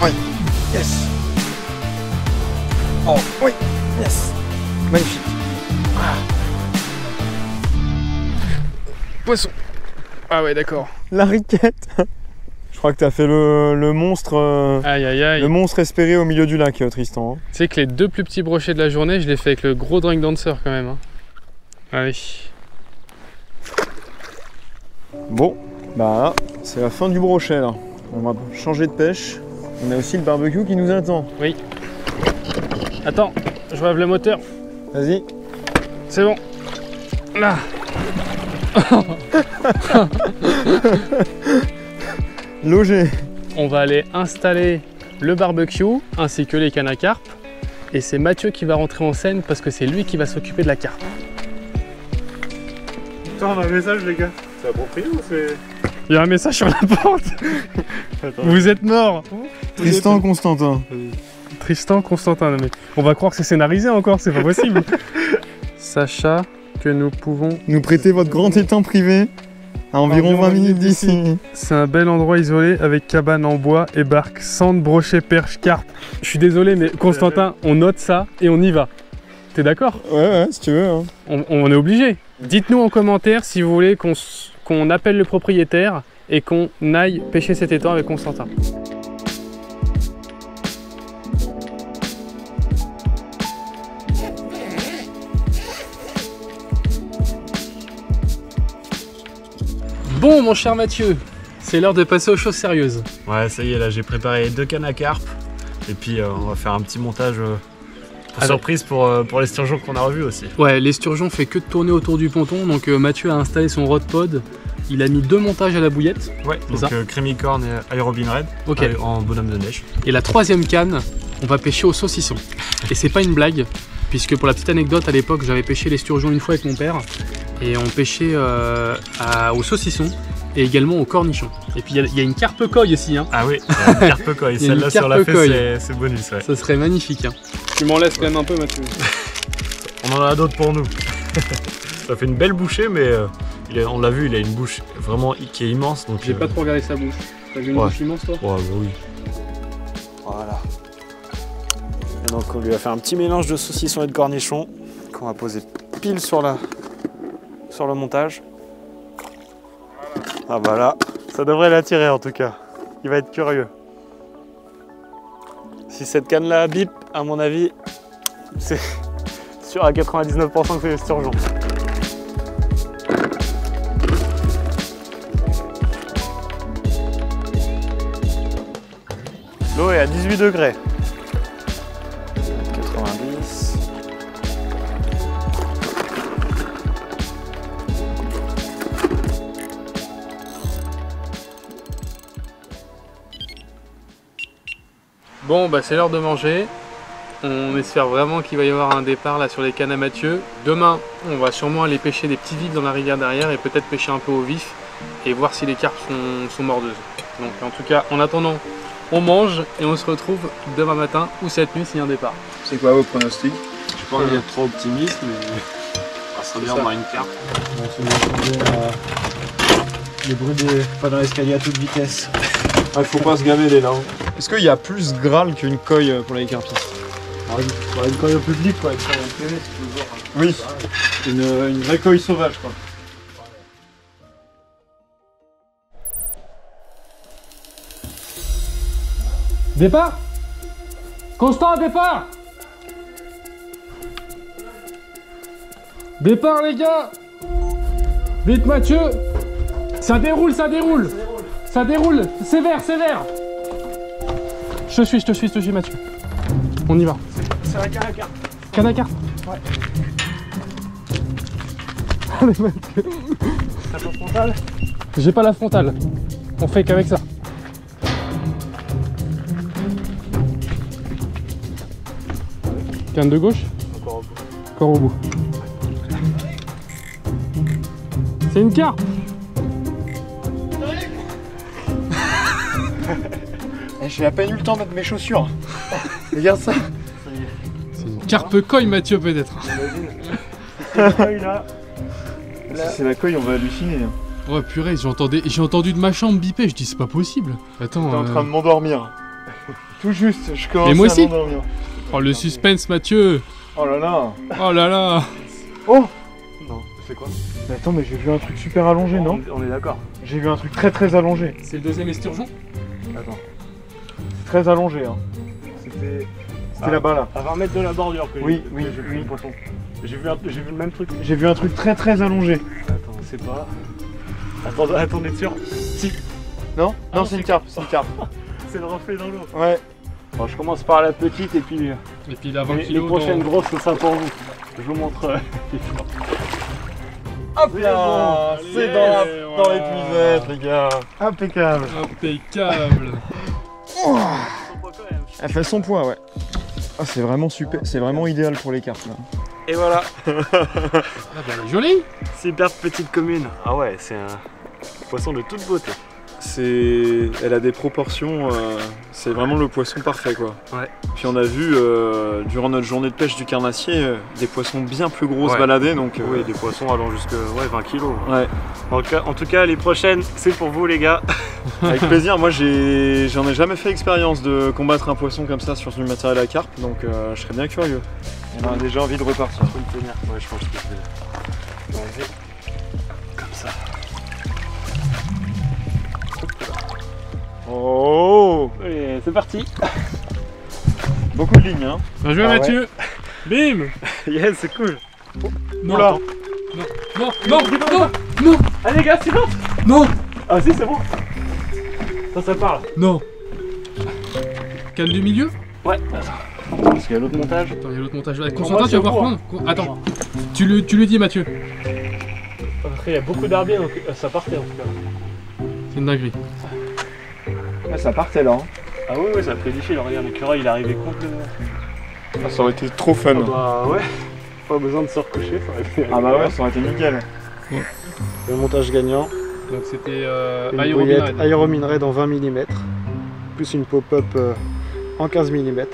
Oui. Yes. Oh, oui. Yes. Magnifique. Ah. Poisson. Ah ouais, d'accord. La riquette. Je crois que tu as fait le monstre. Aïe aïe aïe. Le monstre espéré au milieu du lac, Tristan. Hein. Tu sais que les 2 plus petits brochets de la journée, je les fais avec le gros drunk dancer quand même. Hein. Allez. Bon, bah là, c'est la fin du brochet là. On va changer de pêche. On a aussi le barbecue qui nous attend. Oui. Attends, je relève le moteur. Vas-y. C'est bon. Là. Logé. On va aller installer le barbecue ainsi que les cannes à carpe. Et c'est Mathieu qui va rentrer en scène parce que c'est lui qui va s'occuper de la carpe. Attends, on a un message les gars. C'est approprié ou c'est... Il y a un message sur la porte. Vous êtes mort. Tristan Constantin. Tristan, Constantin. Non, mais on va croire que c'est scénarisé encore, c'est pas possible. Sacha, que nous pouvons nous prêter votre grand étang privé à environ 20 minutes d'ici. C'est un bel endroit isolé avec cabane en bois et barque, sande, brochet, perche, carpe. Je suis désolé, mais Constantin, on note ça et on y va. T'es d'accord? Ouais, si tu veux. Hein. On est obligé. Dites-nous en commentaire si vous voulez qu'on appelle le propriétaire et qu'on aille pêcher cet étang avec Constantin. Bon, mon cher Mathieu, c'est l'heure de passer aux choses sérieuses. Ouais, ça y est, là j'ai préparé 2 cannes à carpe et puis on va faire un petit montage surprise pour l'esturgeon qu'on a revu aussi. Ouais, l'esturgeon fait que de tourner autour du ponton, donc Mathieu a installé son rod pod. Il a mis 2 montages à la bouillette. Ouais, donc Creamy Corn et Aerobin Red en bonhomme de neige. Et la 3e canne, on va pêcher au saucisson. Et c'est pas une blague, puisque pour la petite anecdote, à l'époque j'avais pêché l'esturgeon une fois avec mon père. Et on pêchait au saucisson et également au cornichon. Et puis il y a une carpe coille aussi. Hein. Ah oui, une carpe coille. Celle-là sur la fesse, c'est bonus. Ouais. Ça serait magnifique. Hein. Tu m'en laisses quand même un peu, Mathieu. On en a d'autres pour nous. Ça fait une belle bouchée, mais on l'a vu, il a une bouche vraiment qui est immense. J'ai pas trop regardé sa bouche. T'as vu une bouche immense, toi? Ouais, bah oui. Voilà. Et donc on lui a fait un petit mélange de saucisson et de cornichon qu'on va poser pile sur le montage. Ah bah là, ça devrait l'attirer en tout cas. Il va être curieux. Si cette canne là bip, à mon avis, c'est sûr à 99% que c'est l'esturgeon. L'eau est à 18 degrés. 90. Bon, bah c'est l'heure de manger. On espère vraiment qu'il va y avoir un départ là sur les cannes à Mathieu. Demain, on va sûrement aller pêcher des petits vifs dans la rivière derrière et peut-être pêcher un peu au vif et voir si les carpes sont mordeuses. Donc en tout cas, en attendant, on mange et on se retrouve demain matin ou cette nuit s'il y a un départ. C'est quoi vos pronostics? Je sais pas envie d'être trop optimiste, mais ça serait bien d'avoir une carpe. Les bruits pas dans l'escalier à toute vitesse. Ah, il faut pas se gamer les là. Est-ce qu'il y a plus Graal qu'une coille pour les carpistes? Une coille au public, quoi, une coille en PV, si tu veux voir. Oui, une vraie coille sauvage, quoi. Départ! Constant, départ! Départ, les gars! Vite, Mathieu! Ça déroule, ça déroule! Ça déroule! Sévère, sévère! Je te suis, Mathieu. On y va. C'est la canne à carpe. Canne à carpe? Ouais. Allez, Mathieu. T'as pas de frontale? J'ai pas la frontale. On fait qu'avec ça. Canne de gauche? Encore au bout. Encore au bout. C'est une carpe! J'ai à peine eu le temps de mettre mes chaussures. Regarde ça. C'est une carpe coille, Mathieu, peut-être. Si c'est la coille, on va halluciner. Oh purée, j'ai entendu de ma chambre biper, je dis c'est pas possible. Attends. T'es en train de m'endormir. Tout juste, je commence à m'endormir. Oh le suspense, Mathieu. Oh là là. Oh là là. Oh. Non, c'est quoi? Mais attends, mais j'ai vu un truc super allongé, non? On est d'accord. J'ai vu un truc très allongé. C'est le deuxième esturgeon? Attends. C'est très allongé, hein. C'était là-bas, là. À 20 mètres de la bordure que oui. j'ai vu le poisson. J'ai vu le même truc. J'ai vu un truc très allongé. Attends, c'est pas... Attends, on est sûr? Si. Non, c'est une carpe, c'est une carpe. C'est le reflet dans l'eau. Ouais. Bon, je commence par la petite et puis la 20 les prochaines grosses, c'est ça pour vous. Je vous montre. Hop là, c'est dans l'épuisette, les gars. Impeccable. Impeccable. Elle fait son poids, ouais. Ah, c'est vraiment super, c'est vraiment idéal pour les carpes, là. Et voilà. Ah bah, elle est jolie. Super petite commune. Ah ouais, c'est un poisson de toute beauté. elle a des proportions, c'est vraiment le poisson parfait quoi. Ouais. Puis on a vu durant notre journée de pêche du carnassier des poissons bien plus gros se balader donc. Oui, des poissons allant jusqu'à 20 kilos. Ouais. En tout cas, les prochaines, c'est pour vous les gars. Avec plaisir, moi j'en ai jamais fait expérience de combattre un poisson comme ça sur du matériel à carpe, donc je serais bien curieux. On a déjà envie de repartir. Ouais, je pense que je vais l'enlever comme ça. Oh, Allez, c'est parti. beaucoup de lignes hein. Bien joué Mathieu. Bim. Yes, c'est cool. Non, Oula. attends. Non, non, non, non, Allez les gars, c'est bon. non, Ah si, c'est bon. Ça parle. non. Canne du milieu? Ouais. Parce qu'il y a l'autre montage. Attends, il y a l'autre montage. moi, Constantin, tu vas c'est pouvoir bon, prendre. Attends, tu le dis Mathieu. Après, il y a beaucoup d'herbiers, donc ça partait en tout cas. C'est une dinguerie. Ouais, ça partait là. Hein. Ah oui, ça a pris du fil. Regarde, l'écureuil, il est arrivé complètement. Ah, ça aurait été trop fun. Bah ouais. Pas besoin de se recoucher, ça aurait été. Ah bah ouais, ça aurait été nickel. Le montage gagnant. Donc c'était Une Aero bouillette Minraid. Aero Minraid en 20 mm. Plus une pop-up en 15 mm.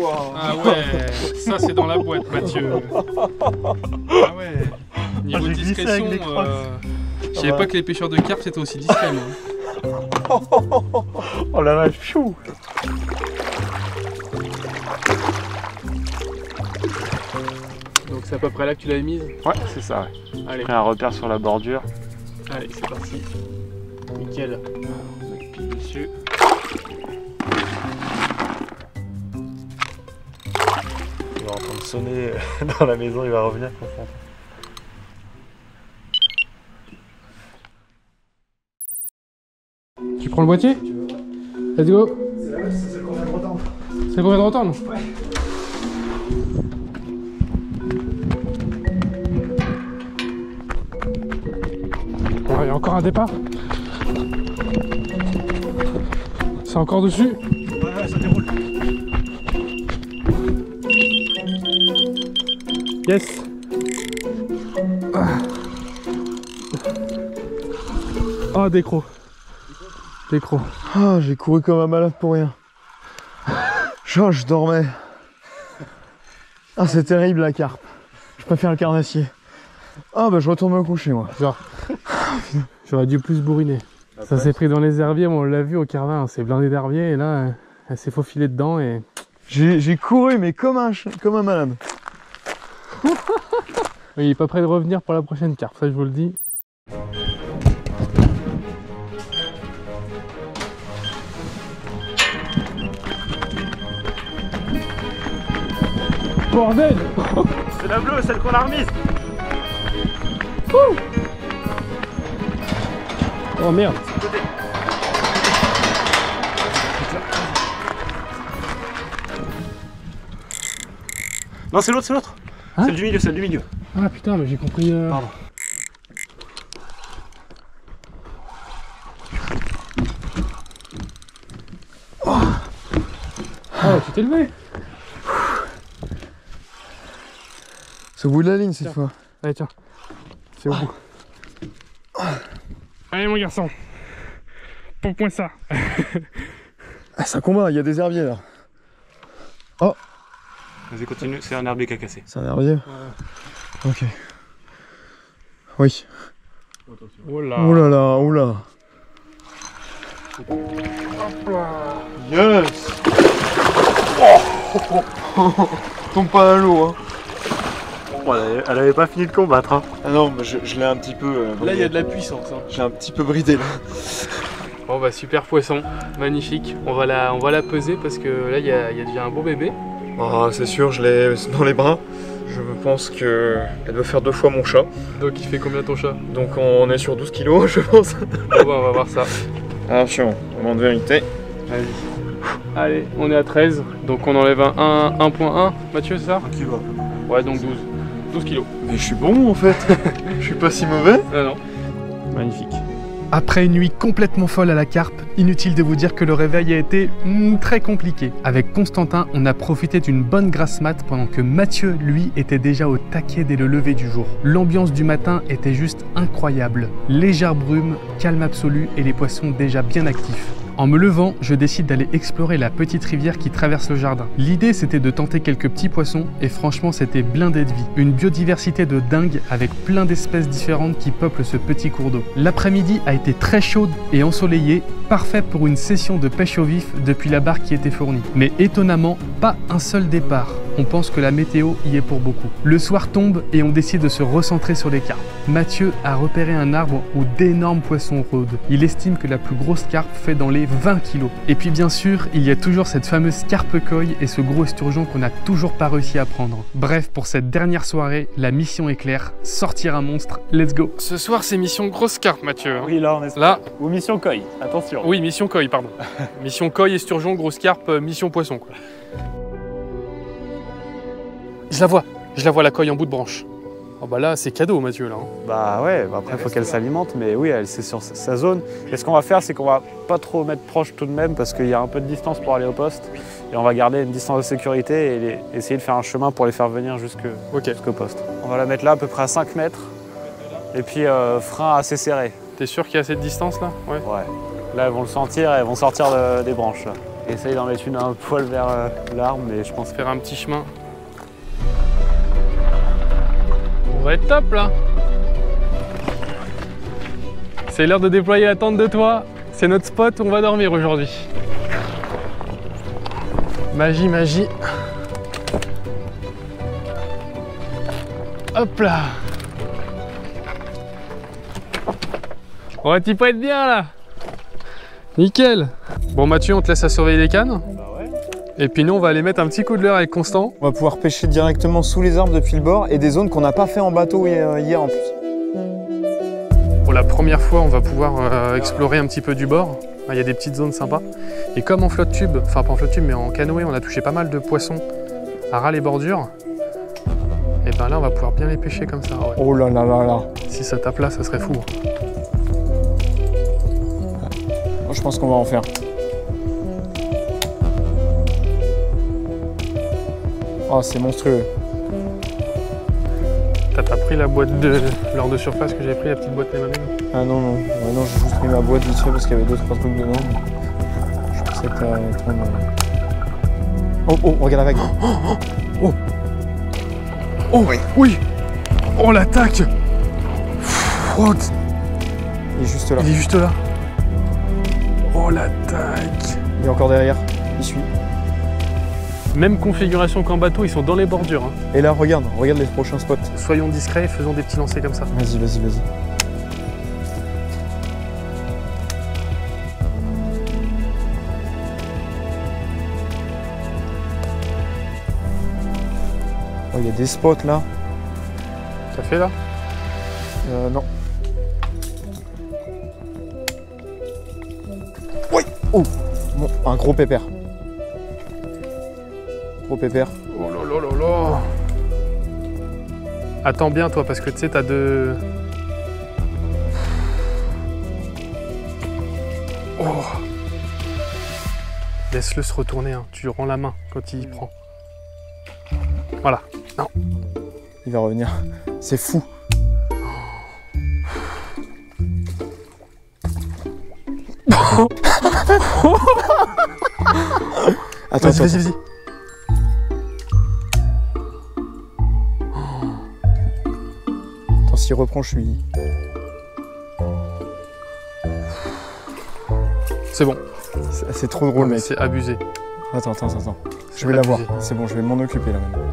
Ah ouais, ça c'est dans la boîte Mathieu. Ah ouais. Niveau j'ai glissé discrétion, avec les crocs. je savais pas que les pêcheurs de carpe c'était aussi discret moi. Oh la vache, chou. Donc c'est à peu près là que tu l'avais mise. Ouais, c'est ça. Ouais. Allez, Après un repère sur la bordure. allez, c'est parti. Nickel. On met le pied dessus. Il va entendre sonner dans la maison, il va revenir confondre. Tu prends le boîtier? Let's go. C'est combien de retendre? C'est combien de retendre? Ouais. Il y a encore un départ. C'est encore dessus. Ouais, ça déroule. Yes. Ah, décro. Décro. Ah, j'ai couru comme un malade pour rien. Je dormais. Ah, c'est terrible la carpe. Je préfère le carnassier. Ah, bah je retourne me coucher moi. Genre, j'aurais dû plus bourriner. Ça s'est pris dans les herbiers, on l'a vu au Carvin, c'est blindé d'herbiers et là, elle s'est faufilée dedans et... J'ai couru mais comme un malade. Il est pas prêt de revenir pour la prochaine carpe, ça je vous le dis. Bordel! C'est la bleue, celle qu'on a remise. Oh merde! Non, c'est l'autre, c'est l'autre. Hein? Celle du milieu, celle du milieu. Ah putain, mais j'ai compris... Pardon. Oh, tu t'es levé! C'est au bout de la ligne cette fois. Allez, tiens. C'est au bout. Allez, mon garçon. Pour point ça. Ah, c'est un combat, il y a des herbiers là. Oh, Vas-y, continue, c'est un herbier qui a cassé. c'est un herbier. Ok. Oui. Oh là. Oh là là, oh là. Yes. Tombe pas à l'eau hein. Bon, elle avait pas fini de combattre. Hein. Ah non, bah, je l'ai un petit peu... Là, il y a de la puissance. Hein. J'ai un petit peu bridé là. Bon bah super poisson, magnifique. On va la peser parce que là il y a déjà un beau bébé. Oh, c'est sûr, je l'ai dans les bras. Je pense qu'elle doit faire 2 fois mon chat. Donc il fait combien ton chat? Donc on est sur 12 kilos, je pense. Bon bah on va voir ça. Attention, moment de vérité. Vas-y. Allez, on est à 13, donc on enlève un 1.1. Mathieu, c'est ça? 1 kilo. Ouais, donc 12. 12 kilos. Mais je suis bon en fait. Je suis pas si mauvais. Non, non. Magnifique. Après une nuit complètement folle à la carpe, inutile de vous dire que le réveil a été très compliqué. Avec Constantin, on a profité d'une bonne grasse mat pendant que Mathieu, lui, était déjà au taquet dès le lever du jour. L'ambiance du matin était juste incroyable. Légère brume, calme absolu et les poissons déjà bien actifs. En me levant, je décide d'aller explorer la petite rivière qui traverse le jardin. L'idée, c'était de tenter quelques petits poissons et franchement, c'était blindé de vie. Une biodiversité de dingue avec plein d'espèces différentes qui peuplent ce petit cours d'eau. L'après-midi a été très chaude et ensoleillée, parfait pour une session de pêche au vif depuis la barque qui était fournie. Mais étonnamment, pas un seul départ. On pense que la météo y est pour beaucoup. Le soir tombe et on décide de se recentrer sur les carpes. Mathieu a repéré un arbre où d'énormes poissons rôdent. Il estime que la plus grosse carpe fait dans les 20 kilos. Et puis bien sûr, il y a toujours cette fameuse carpe koi et ce gros esturgeon qu'on n'a toujours pas réussi à prendre. Bref, pour cette dernière soirée, la mission est claire, sortir un monstre, let's go. Ce soir, c'est mission grosse carpe, Mathieu. Oui, là, on est là. Ou mission koi, attention. Oui, mission koi, pardon. Mission koi, esturgeon, grosse carpe, mission poisson, quoi. Je la vois la koi en bout de branche. Oh bah là, c'est cadeau, Mathieu, là. Bah ouais, bah après, il faut qu'elle s'alimente, mais oui, elle c'est sur sa zone. Et ce qu'on va faire, c'est qu'on va pas trop mettre proche tout de même, parce qu'il y a un peu de distance pour aller au poste. Et on va garder une distance de sécurité et essayer de faire un chemin pour les faire venir jusqu'au poste. On va la mettre là, à peu près à 5 mètres. Et puis, frein assez serré. T'es sûr qu'il y a cette distance, là? Ouais. Ouais. Là, elles vont le sentir et elles vont sortir des branches, là. Essaye d'en mettre une un poil vers l'arbre, mais je pense faire un petit chemin. On va être top là. C'est l'heure de déployer la tente de toit. C'est notre spot où on va dormir aujourd'hui. Magie, magie. Hop là. On va-t-il pas être bien là? Nickel. Bon Mathieu, on te laisse à surveiller les cannes. Et puis nous, on va aller mettre un petit coup de leurre avec Constant. On va pouvoir pêcher directement sous les arbres depuis le bord et des zones qu'on n'a pas fait en bateau hier en plus. Pour la première fois, on va pouvoir explorer un petit peu du bord. Il y a des petites zones sympas. Et comme en flotte tube, enfin pas en flotte tube, mais en canoë, on a touché pas mal de poissons à ras les bordures. Et ben là, on va pouvoir bien les pêcher comme ça. Ouais. Oh là là là là. Si ça tape là, ça serait fou. Moi, je pense qu'on va en faire. Oh, c'est monstrueux. T'as pas pris la boîte de leurre de surface que j'avais pris, la petite boîte Nemaven? Ah non, non. Ouais, non, j'ai juste pris ma boîte vite fait parce qu'il y avait 2-3 trucs dedans. Je pensais que t'as... Oh, oh, regarde la vague. Oh, oh, oui. Oui. Oh, l'attaque. Oh, il est juste là. Il est juste là. Oh, l'attaque. Il est encore derrière. Il suit. Même configuration qu'en bateau, ils sont dans les bordures. Hein. Et là, regarde les prochains spots. Soyons discrets, faisons des petits lancers comme ça. Vas-y, vas-y, vas-y. Oh, il y a des spots là. Ça fait là? Non. Oui. Oh, bon, un gros pépère. Pépère. Oh là là là là. Attends bien toi parce que tu sais t'as deux... Oh. Laisse-le se retourner, hein. Tu rends la main quand il prend. Voilà. Non. Il va revenir. C'est fou. Attends, vas-y, vas-y. S'il reprend, je suis... C'est bon. C'est trop drôle, mec. C'est abusé. Attends. Je vais l'avoir. C'est bon, je vais m'en occuper là maintenant.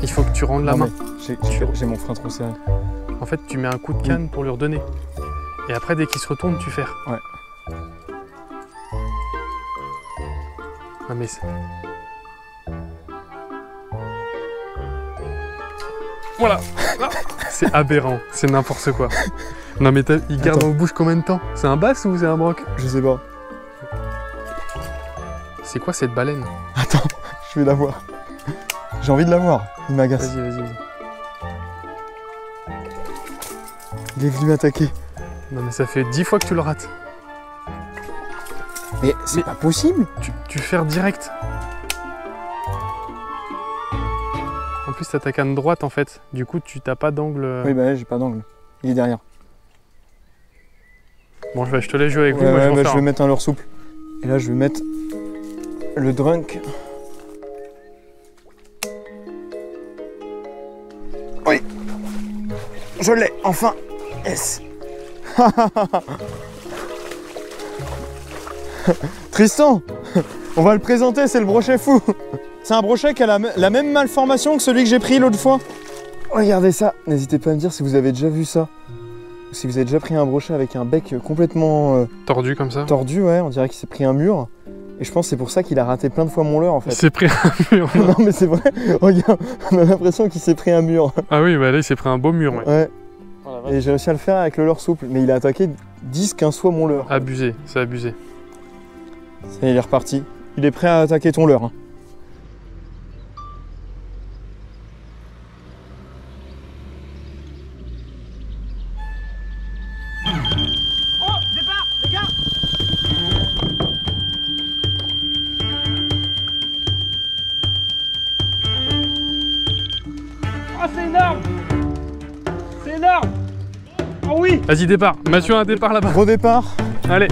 Il faut que tu rendes la main. J'ai mon frein trop serré. En fait, tu mets un coup de canne pour lui redonner. Et après, dès qu'il se retourne, tu ferres. Ouais. Ah mais voilà. C'est aberrant, c'est n'importe quoi. Non mais il garde en bouche combien de temps? C'est un bass ou c'est un broc? Je sais pas. C'est quoi cette baleine? Attends, je vais la voir. J'ai envie de la voir, il m'agace. Vas-y. Il est venu m'attaquer. Non mais ça fait 10 fois que tu le rates. Mais c'est pas possible. Tu ferres direct. En plus t'as ta canne droite en fait. Du coup tu t'as pas d'angle. Oui bah j'ai pas d'angle. Il est derrière. Bon je te laisse jouer avec vous. Ouais, Moi, je vais mettre un leurre souple. Et là je vais mettre le drunk. Oui. Je l'ai, enfin. Yes. Tristan, on va le présenter, c'est le brochet fou. C'est un brochet qui a la même malformation que celui que j'ai pris l'autre fois. Regardez ça, n'hésitez pas à me dire si vous avez déjà vu ça. Si vous avez déjà pris un brochet avec un bec complètement tordu comme ça. Tordu, ouais, on dirait qu'il s'est pris un mur. Et je pense que c'est pour ça qu'il a raté plein de fois mon leurre en fait. Il s'est pris un mur. Non mais c'est vrai, regarde, on a l'impression qu'il s'est pris un mur. Ah oui, bah là il s'est pris un beau mur. Ouais. Et j'ai réussi à le faire avec le leurre souple, mais il a attaqué 10-15 fois mon leurre. Abusé, c'est abusé. Ça y est, il est reparti. Il est prêt à attaquer ton leurre. Hein. Oh, départ, les gars. Oh, c'est énorme. C'est énorme. Oh oui. Vas-y, départ. Mathieu a un départ là-bas. Gros départ. Allez.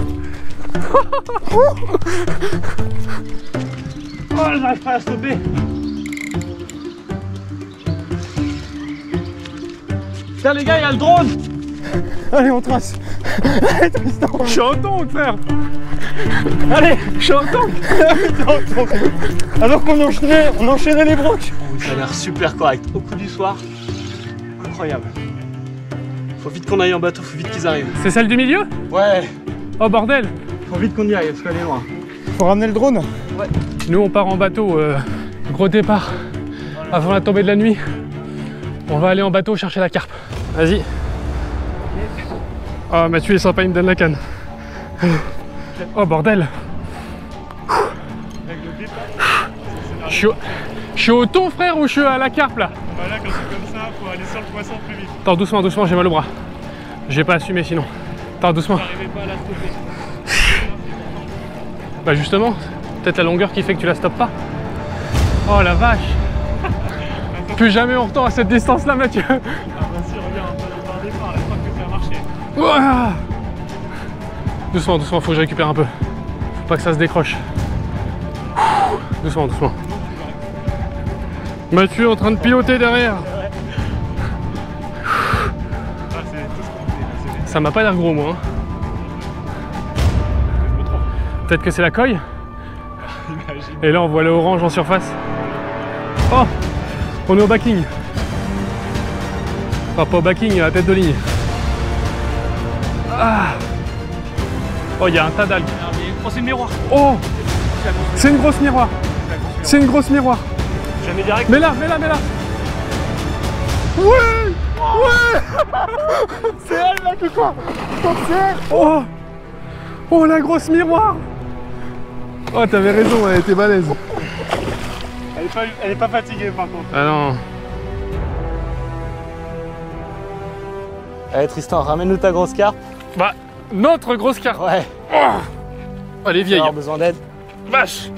Oh, j'arrive pas à stopper. Tiens les gars, il y a le drone. Allez, on trace. Allez, Tristan. Je suis en tank, frère. Allez, je suis en tank. Alors qu'on enchaînait les brocs. Ça a l'air super correct. Au coup du soir, incroyable. Faut vite qu'on aille en bateau, faut vite qu'ils arrivent. C'est celle du milieu? Ouais. Oh bordel. Faut vite qu'on y aille, parce qu'elle est loin. Faut ramener le drone. Ouais. Nous on part en bateau, gros départ. Avant la tombée de la nuit. On va aller en bateau chercher la carpe. Vas-y. Oh Mathieu est sympa, il me donne la canne. Oh bordel. Je suis au thon frère ou je suis à la carpe là? Bah là quand c'est comme ça, faut aller sur le poisson plus vite. Attends doucement, doucement, j'ai mal au bras. J'ai pas assumé sinon. Attends doucement. J'arrivais pas à la stopper. Bah justement, peut-être la longueur qui fait que tu la stoppes pas. Oh la vache. Plus jamais on retombe à cette distance là Mathieu. Ah bah si, regarde, on a un départ, là, je crois que ça a marché. Ouah. Doucement, doucement, faut que je récupère un peu. Faut pas que ça se décroche. Doucement, doucement. Mathieu est en train de piloter derrière. Ah, c'est tout ce qu'on fait. Ça m'a pas l'air gros moi. Hein. Peut-être que c'est la coille. Imagine. Et là on voit le orange en surface. Oh, on est au backing. Enfin pas au backing, à la tête de ligne. Ah. Oh, il y a un tas d'algues. Oh, c'est le miroir. Oh, c'est une grosse miroir. C'est une grosse miroir. Jamais direct. Mais là, mais là, mais là. Ouais. Ouais. C'est elle là qui quoi. Oh. Oh, la grosse miroir. Oh, t'avais raison, elle était balèze. Elle est pas fatiguée par contre. Ah non. Allez Tristan, ramène-nous ta grosse carpe. Bah, notre grosse carpe. Ouais. Oh, elle est vieille. Alors besoin d'aide. Vache.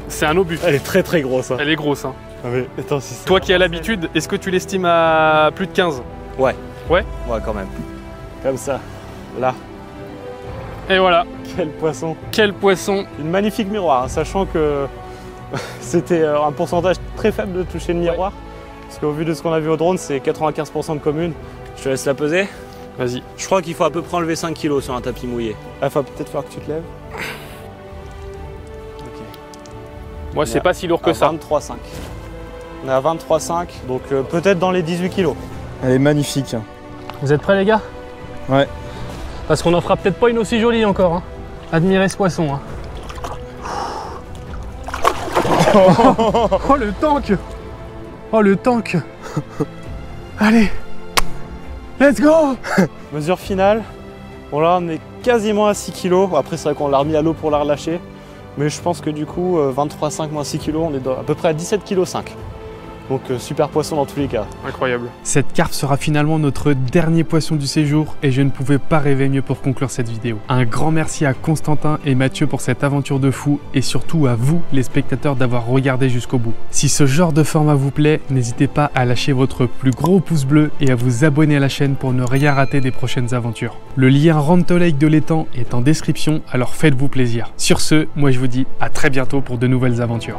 C'est un obus. Elle est très grosse. Hein. Elle est grosse. Hein. Ah mais attends, si c'est Toi qui as l'habitude, est-ce que tu l'estimes à plus de 15? Ouais. Ouais. Ouais quand même. Comme ça. Là. Et voilà. Quel poisson. Quel poisson. Une magnifique miroir, hein, sachant que c'était un pourcentage très faible de toucher le miroir. Parce qu'au vu de ce qu'on a vu au drone, c'est 95% de commune. Je te laisse la peser. Vas-y. Je crois qu'il faut à peu près enlever 5 kg sur un tapis mouillé. Ah, faut peut-être faire que tu te lèves. Ok. Moi, c'est pas si lourd que ça. 23,5. On est à 23,5, donc peut-être dans les 18 kg. Elle est magnifique. Vous êtes prêts les gars? Ouais. Parce qu'on en fera peut-être pas une aussi jolie encore. Hein. Admirez ce poisson. Hein. Oh le tank. Oh le tank. Allez. Let's go. Mesure finale. Bon là on est quasiment à 6 kg. Après c'est vrai qu'on l'a remis à l'eau pour la relâcher. Mais je pense que du coup 23,5 moins 6 kg, on est à peu près à 17,5 kg. Donc super poisson dans tous les cas. Incroyable. Cette carpe sera finalement notre dernier poisson du séjour et je ne pouvais pas rêver mieux pour conclure cette vidéo. Un grand merci à Constantin et Mathieu pour cette aventure de fou et surtout à vous les spectateurs d'avoir regardé jusqu'au bout. Si ce genre de format vous plaît, n'hésitez pas à lâcher votre plus gros pouce bleu et à vous abonner à la chaîne pour ne rien rater des prochaines aventures. Le lien Ronto Lake de l'étang est en description, alors faites-vous plaisir. Sur ce, moi je vous dis à très bientôt pour de nouvelles aventures.